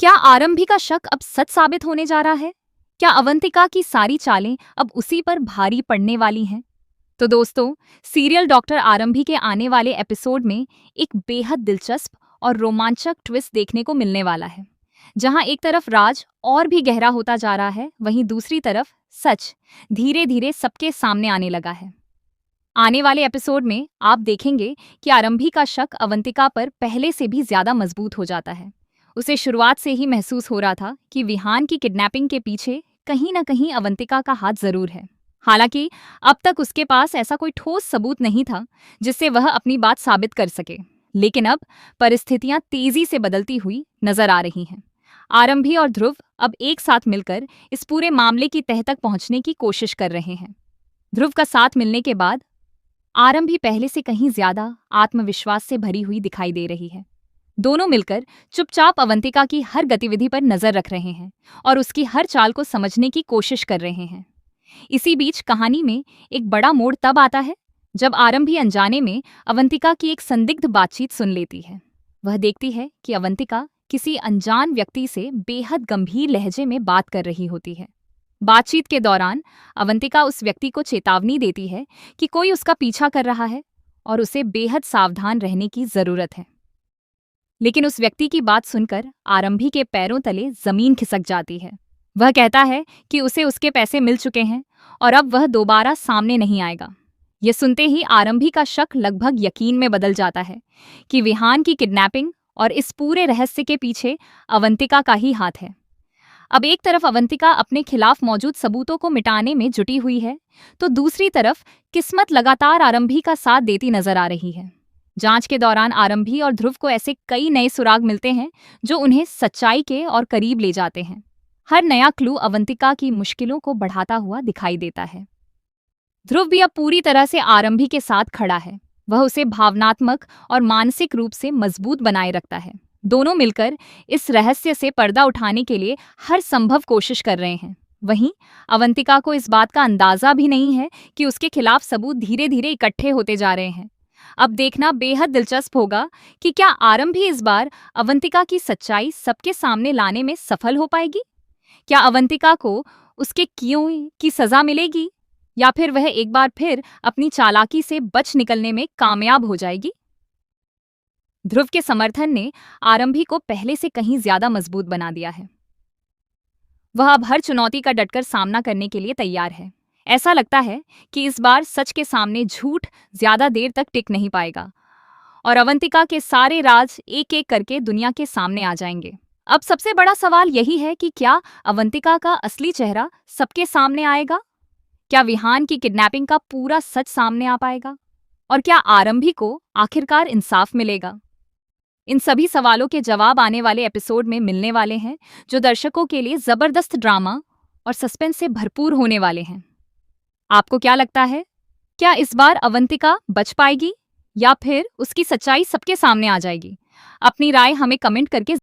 क्या आरंभी का शक अब सच साबित होने जा रहा है? क्या अवंतिका की सारी चालें अब उसी पर भारी पड़ने वाली हैं? तो दोस्तों, सीरियल डॉक्टर आरंभी के आने वाले एपिसोड में एक बेहद दिलचस्प और रोमांचक ट्विस्ट देखने को मिलने वाला है। जहां एक तरफ राज और भी गहरा होता जा रहा है, वहीं दूसरी तरफ सच धीरे धीरे सबके सामने आने लगा है। आने वाले एपिसोड में आप देखेंगे कि आरंभी का शक अवंतिका पर पहले से भी ज्यादा मजबूत हो जाता है। उसे शुरुआत से ही महसूस हो रहा था कि विहान की किडनैपिंग के पीछे कहीं न कहीं अवंतिका का हाथ जरूर है। हालांकि अब तक उसके पास ऐसा कोई ठोस सबूत नहीं था जिससे वह अपनी बात साबित कर सके। लेकिन अब परिस्थितियां तेजी से बदलती हुई नजर आ रही हैं। आरंभी और ध्रुव अब एक साथ मिलकर इस पूरे मामले की तह तक पहुंचने की कोशिश कर रहे हैं। ध्रुव का साथ मिलने के बाद आरंभी पहले से कहीं ज्यादा आत्मविश्वास से भरी हुई दिखाई दे रही है। दोनों मिलकर चुपचाप अवंतिका की हर गतिविधि पर नजर रख रहे हैं और उसकी हर चाल को समझने की कोशिश कर रहे हैं। इसी बीच कहानी में एक बड़ा मोड़ तब आता है जब आरंभी अनजाने में अवंतिका की एक संदिग्ध बातचीत सुन लेती है। वह देखती है कि अवंतिका किसी अनजान व्यक्ति से बेहद गंभीर लहजे में बात कर रही होती है। बातचीत के दौरान अवंतिका उस व्यक्ति को चेतावनी देती है कि कोई उसका पीछा कर रहा है और उसे बेहद सावधान रहने की जरूरत है। लेकिन उस व्यक्ति की बात सुनकर आरंभी के पैरों तले जमीन खिसक जाती है। वह कहता है कि उसे उसके पैसे मिल चुके हैं और अब वह दोबारा सामने नहीं आएगा। यह सुनते ही आरंभी का शक लगभग यकीन में बदल जाता है कि विहान की किडनैपिंग और इस पूरे रहस्य के पीछे अवंतिका का ही हाथ है। अब एक तरफ अवंतिका अपने खिलाफ मौजूद सबूतों को मिटाने में जुटी हुई है, तो दूसरी तरफ किस्मत लगातार आरंभी का साथ देती नजर आ रही है। जांच के दौरान आरंभी और ध्रुव को ऐसे कई नए सुराग मिलते हैं जो उन्हें सच्चाई के और करीब ले जाते हैं। हर नया क्लू अवंतिका की मुश्किलों को बढ़ाता हुआ दिखाई देता है। ध्रुव भी अब पूरी तरह से आरंभी के साथ खड़ा है। वह उसे भावनात्मक और मानसिक रूप से मजबूत बनाए रखता है। दोनों मिलकर इस रहस्य से पर्दा उठाने के लिए हर संभव कोशिश कर रहे हैं। वहीं अवंतिका को इस बात का अंदाजा भी नहीं है कि उसके खिलाफ सबूत धीरे धीरे इकट्ठे होते जा रहे हैं। अब देखना बेहद दिलचस्प होगा कि क्या आरंभी इस बार अवंतिका की सच्चाई सबके सामने लाने में सफल हो पाएगी। क्या अवंतिका को उसके कियों की सजा मिलेगी या फिर वह एक बार फिर अपनी चालाकी से बच निकलने में कामयाब हो जाएगी। ध्रुव के समर्थन ने आरंभी को पहले से कहीं ज्यादा मजबूत बना दिया है। वह अब हर चुनौती का डटकर सामना करने के लिए तैयार है। ऐसा लगता है कि इस बार सच के सामने झूठ ज्यादा देर तक टिक नहीं पाएगा और अवंतिका के सारे राज एक एक करके दुनिया के सामने आ जाएंगे। अब सबसे बड़ा सवाल यही है कि क्या अवंतिका का असली चेहरा सबके सामने आएगा? क्या विहान की किडनैपिंग का पूरा सच सामने आ पाएगा? और क्या आरंभी को आखिरकार इंसाफ मिलेगा? इन सभी सवालों के जवाब आने वाले एपिसोड में मिलने वाले हैं, जो दर्शकों के लिए जबरदस्त ड्रामा और सस्पेंस से भरपूर होने वाले हैं। आपको क्या लगता है? क्या इस बार अवंतिका बच पाएगी या फिर उसकी सच्चाई सबके सामने आ जाएगी? अपनी राय हमें कमेंट करके